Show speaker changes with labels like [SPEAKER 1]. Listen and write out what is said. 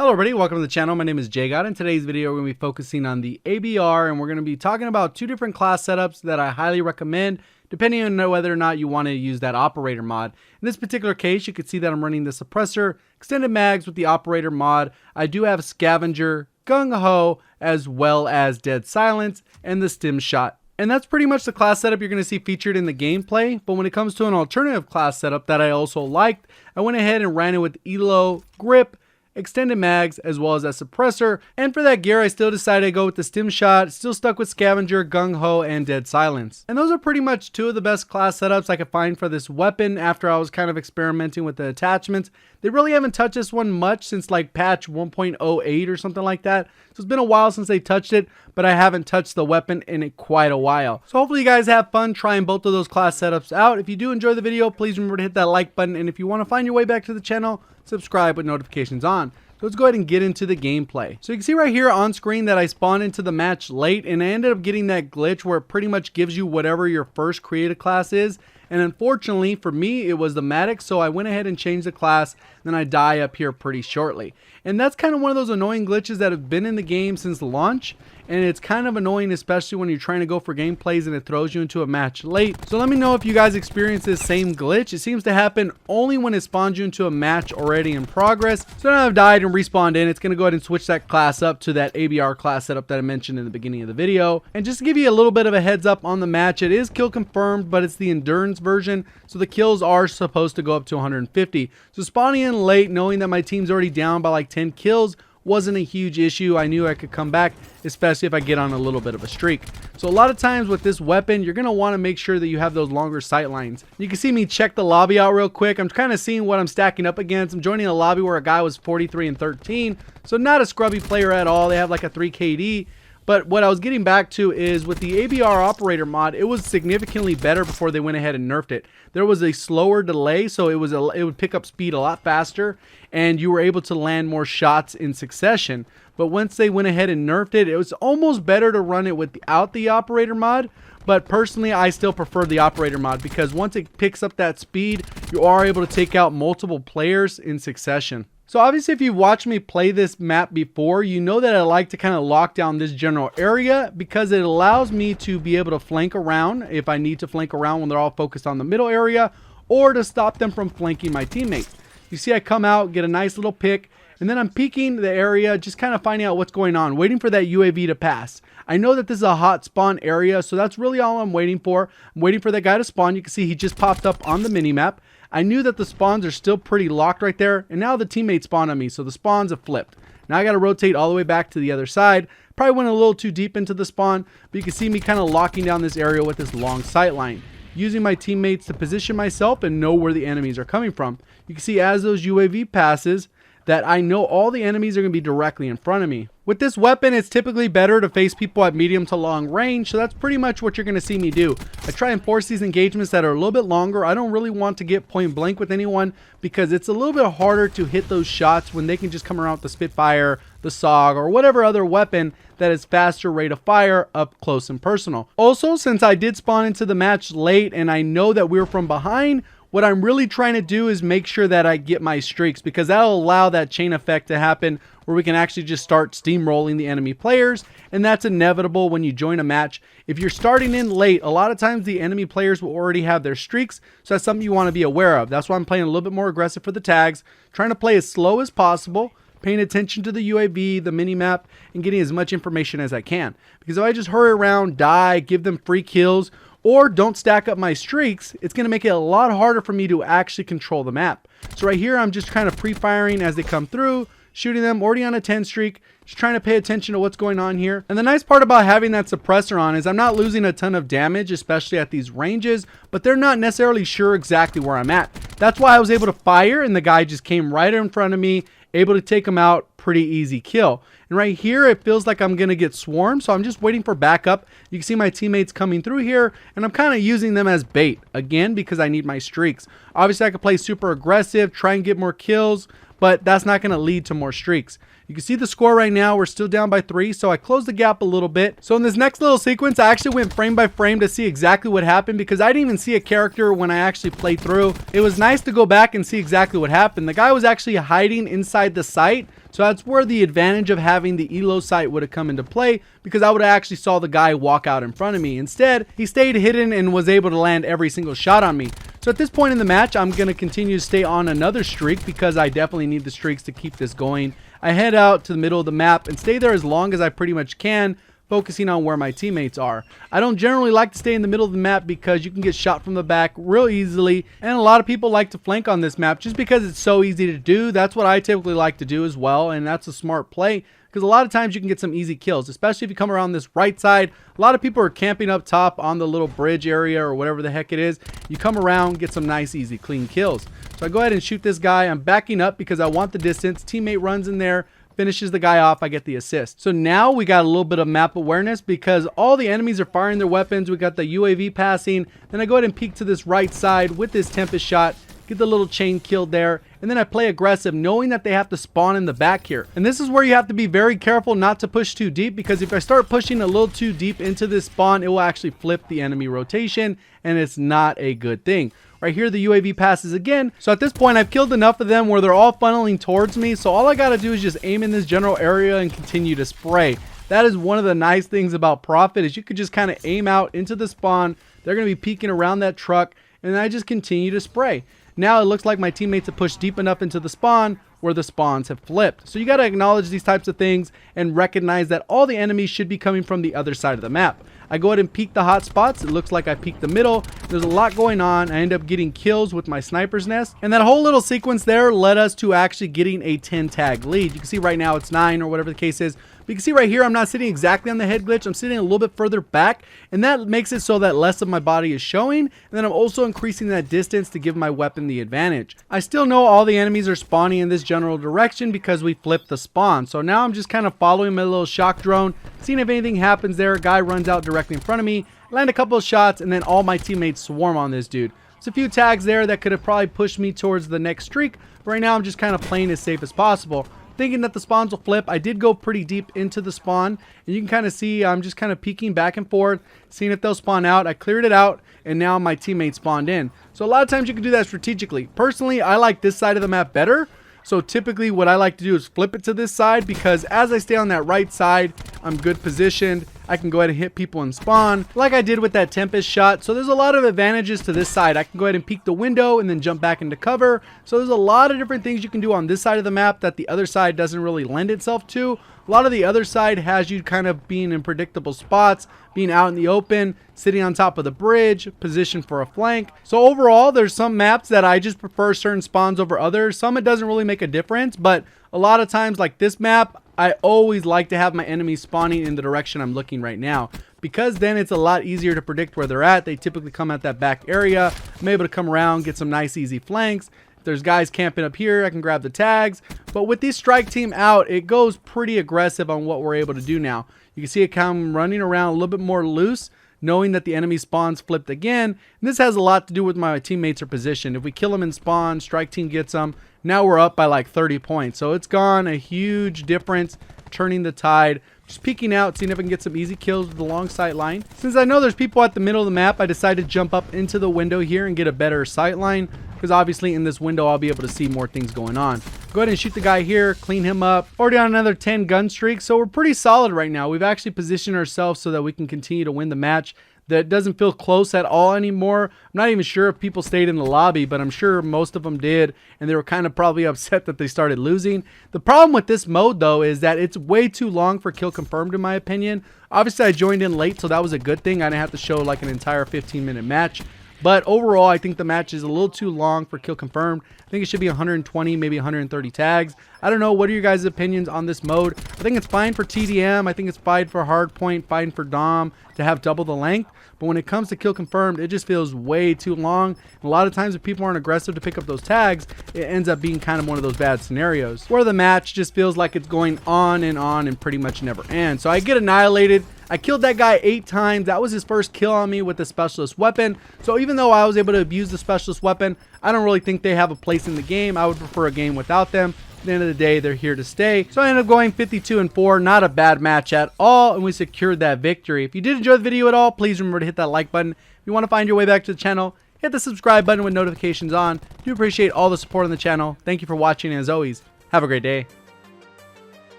[SPEAKER 1] Hello everybody, welcome to the channel. My name is JGOD. In today's video, we're going to be focusing on the ABR, and we're going to be talking about two different class setups that I highly recommend, depending on whether or not you want to use that operator mod. In this particular case, you can see that I'm running the suppressor, extended mags with the operator mod. I do have scavenger, gung ho, as well as dead silence, and the stim shot. And that's pretty much the class setup you're going to see featured in the gameplay. But when it comes to an alternative class setup that I also liked, I went ahead and ran it with ELO, grip, extended mags, as well as that suppressor. And for that gear, I still decided to go with the stim shot, still stuck with scavenger, gung ho, and dead silence. And those are pretty much two of the best class setups I could find for this weapon after I was kind of experimenting with the attachments. They really haven't touched this one much since like patch 1.08 or something like that. So it's been a while since they touched it, but I haven't touched the weapon in quite a while. So hopefully you guys have fun trying both of those class setups out. If you do enjoy the video, please remember to hit that like button. And if you want to find your way back to the channel, subscribe with notifications on. So let's go ahead and get into the gameplay. So you can see right here on screen that I spawned into the match late, and I ended up getting that glitch where it pretty much gives you whatever your first created class is. And unfortunately for me, it was the Medic, so I went ahead and changed the class, then I die up here pretty shortly. And that's kind of one of those annoying glitches that have been in the game since launch, and it's kind of annoying, especially when you're trying to go for gameplays and it throws you into a match late. So let me know if you guys experience this same glitch. It seems to happen only when it spawns you into a match already in progress. So now I've died and respawned in, it's going to go ahead and switch that class up to that ABR class setup that I mentioned in the beginning of the video. And just to give you a little bit of a heads up on the match, it is kill confirmed, but it's the endurance version, so the kills are supposed to go up to 150. So spawning in late, knowing that my team's already down by like 10 kills, wasn't a huge issue. I knew I could come back, especially if I get on a little bit of a streak. So a lot of times with this weapon, you're going to want to make sure that you have those longer sight lines. You can see me check the lobby out real quick. I'm kind of seeing what I'm stacking up against. I'm joining a lobby where a guy was 43 and 13, so not a scrubby player at all. They have like a 3 KD. But what I was getting back to is with the ABR operator mod, it was significantly better before they went ahead and nerfed it. There was a slower delay, so it would pick up speed a lot faster, and you were able to land more shots in succession. But once they went ahead and nerfed it, it was almost better to run it without the operator mod. But personally, I still prefer the operator mod because once it picks up that speed, you are able to take out multiple players in succession. So obviously if you've watched me play this map before, you know that I like to kind of lock down this general area because it allows me to be able to flank around if I need to flank around when they're all focused on the middle area, or to stop them from flanking my teammates. You see I come out, get a nice little pick, and then I'm peeking the area, just kind of finding out what's going on, waiting for that UAV to pass. I know that this is a hot spawn area, so that's really all I'm waiting for. I'm waiting for that guy to spawn. You can see he just popped up on the minimap. I knew that the spawns are still pretty locked right there, and now the teammates spawn on me, so the spawns have flipped. Now I got to rotate all the way back to the other side. Probably went a little too deep into the spawn, but you can see me kind of locking down this area with this long sight line, using my teammates to position myself and know where the enemies are coming from. You can see as those UAV passes that I know all the enemies are going to be directly in front of me. With this weapon, it's typically better to face people at medium to long range, so that's pretty much what you're going to see me do. I try and force these engagements that are a little bit longer. I don't really want to get point blank with anyone because it's a little bit harder to hit those shots when they can just come around with the Spitfire, the SOG, or whatever other weapon that is faster rate of fire up close and personal. Also, since I did spawn into the match late and I know that we were from behind, what I'm really trying to do is make sure that I get my streaks, because that'll allow that chain effect to happen where we can actually just start steamrolling the enemy players, and that's inevitable when you join a match. If you're starting in late, a lot of times the enemy players will already have their streaks, so that's something you want to be aware of. That's why I'm playing a little bit more aggressive for the tags, trying to play as slow as possible, paying attention to the UAV, the minimap, and getting as much information as I can. Because if I just hurry around, die, give them free kills, or don't stack up my streaks, it's going to make it a lot harder for me to actually control the map. So right here, I'm just kind of pre-firing as they come through, shooting them, already on a 10 streak, just trying to pay attention to what's going on here. And the nice part about having that suppressor on is I'm not losing a ton of damage, especially at these ranges, but they're not necessarily sure exactly where I'm at. That's why I was able to fire, and the guy just came right in front of me, able to take him out, pretty easy kill. And right here, it feels like I'm going to get swarmed, so I'm just waiting for backup. You can see my teammates coming through here, and I'm kind of using them as bait, again, because I need my streaks. Obviously, I could play super aggressive, try and get more kills, but that's not going to lead to more streaks. You can see the score right now. We're still down by 3, so I closed the gap a little bit. So in this next little sequence, I actually went frame by frame to see exactly what happened because I didn't even see a character when I actually played through. It was nice to go back and see exactly what happened. The guy was actually hiding inside the site, so that's where the advantage of having the elo sight would have come into play, because I would have actually saw the guy walk out in front of me. Instead, he stayed hidden and was able to land every single shot on me. So at this point in the match, I'm going to continue to stay on another streak because I definitely need the streaks to keep this going. I head out to the middle of the map and stay there as long as I pretty much can, focusing on where my teammates are. I don't generally like to stay in the middle of the map because you can get shot from the back real easily, and a lot of people like to flank on this map just because it's so easy to do. That's what I typically like to do as well, and that's a smart play because a lot of times you can get some easy kills, especially if you come around this right side. A lot of people are camping up top on the little bridge area or whatever the heck it is. You come around, get some nice, easy, clean kills. So I go ahead and shoot this guy. I'm backing up because I want the distance. Teammate runs in there, finishes the guy off, I get the assist. So now we got a little bit of map awareness because all the enemies are firing their weapons. We got the UAV passing. Then I go ahead and peek to this right side with this Tempest shot, get the little chain killed there, and then I play aggressive knowing that they have to spawn in the back here. And this is where you have to be very careful not to push too deep, because if I start pushing a little too deep into this spawn, it will actually flip the enemy rotation, and it's not a good thing. Right here, the UAV passes again. So at this point, I've killed enough of them where they're all funneling towards me. So all I got to do is just aim in this general area and continue to spray. That is one of the nice things about Profit, is you could just kind of aim out into the spawn. They're going to be peeking around that truck, and I just continue to spray. Now it looks like my teammates have pushed deep enough into the spawn where the spawns have flipped. So you got to acknowledge these types of things and recognize that all the enemies should be coming from the other side of the map. I go ahead and peek the hot spots. It looks like I peeked the middle. There's a lot going on. I end up getting kills with my sniper's nest. And that whole little sequence there led us to actually getting a 10 tag lead. You can see right now it's 9 or whatever the case is. But you can see right here, I'm not sitting exactly on the head glitch. I'm sitting a little bit further back, and that makes it so that less of my body is showing. And then I'm also increasing that distance to give my weapon the advantage. I still know all the enemies are spawning in this general direction because we flipped the spawn. So now I'm just kind of following my little shock drone, seeing if anything happens there. A guy runs out directly in front of me, land a couple of shots, and then all my teammates swarm on this dude. There's a few tags there that could have probably pushed me towards the next streak, but right now I'm just kind of playing as safe as possible, thinking that the spawns will flip. I did go pretty deep into the spawn, and you can kind of see I'm just kind of peeking back and forth, seeing if they'll spawn out. I cleared it out, and now my teammates spawned in. So a lot of times you can do that strategically. Personally, I like this side of the map better. So typically what I like to do is flip it to this side, because as I stay on that right side, I'm good positioned. I can go ahead and hit people and spawn like I did with that Tempest shot. So there's a lot of advantages to this side. I can go ahead and peek the window and then jump back into cover. So there's a lot of different things you can do on this side of the map that the other side doesn't really lend itself to. A lot of the other side has you kind of being in predictable spots, being out in the open, sitting on top of the bridge, positioned for a flank. So overall, there's some maps that I just prefer certain spawns over others. Some it doesn't really make a difference, but a lot of times like this map, I always like to have my enemies spawning in the direction I'm looking right now, because then it's a lot easier to predict where they're at. They typically come at that back area. I'm able to come around, get some nice easy flanks. If there's guys camping up here, I can grab the tags. But with this strike team out, it goes pretty aggressive on what we're able to do now. You can see it come running around a little bit more loose, knowing that the enemy spawns flipped again. And this has a lot to do with my teammates are positioned. If we kill them in spawn, strike team gets them. Now we're up by like 30 points. So it's gone a huge difference, turning the tide. Just peeking out, seeing if I can get some easy kills with the long sight line. Since I know there's people at the middle of the map, I decided to jump up into the window here and get a better sight line, because obviously in this window I'll be able to see more things going on. Go ahead and shoot the guy here, clean him up. Already on another 10 gun streak, so we're pretty solid right now. We've actually positioned ourselves so that we can continue to win the match. That doesn't feel close at all anymore. I'm not even sure if people stayed in the lobby, but I'm sure most of them did, and they were kind of probably upset that they started losing. The problem with this mode though is that it's way too long for kill confirmed in my opinion. Obviously I joined in late, so that was a good thing. I didn't have to show like an entire 15-minute match. But overall, I think the match is a little too long for kill confirmed. I think it should be 120, maybe 130 tags. I don't know. What are your guys' opinions on this mode? I think it's fine for TDM. I think it's fine for hardpoint, fine for Dom to have double the length. But when it comes to kill confirmed, it just feels way too long. And a lot of times if people aren't aggressive to pick up those tags, it ends up being kind of one of those bad scenarios where the match just feels like it's going on and pretty much never ends. So I get annihilated. I killed that guy 8 times. That was his first kill on me with the specialist weapon. So even though I was able to abuse the specialist weapon, I don't really think they have a place in the game. I would prefer a game without them. At the end of the day, they're here to stay. So I ended up going 52-4, not a bad match at all, and we secured that victory. If you did enjoy the video at all, please remember to hit that like button. If you want to find your way back to the channel, hit the subscribe button with notifications on. Do appreciate all the support on the channel. Thank you for watching, and as always, have a great day.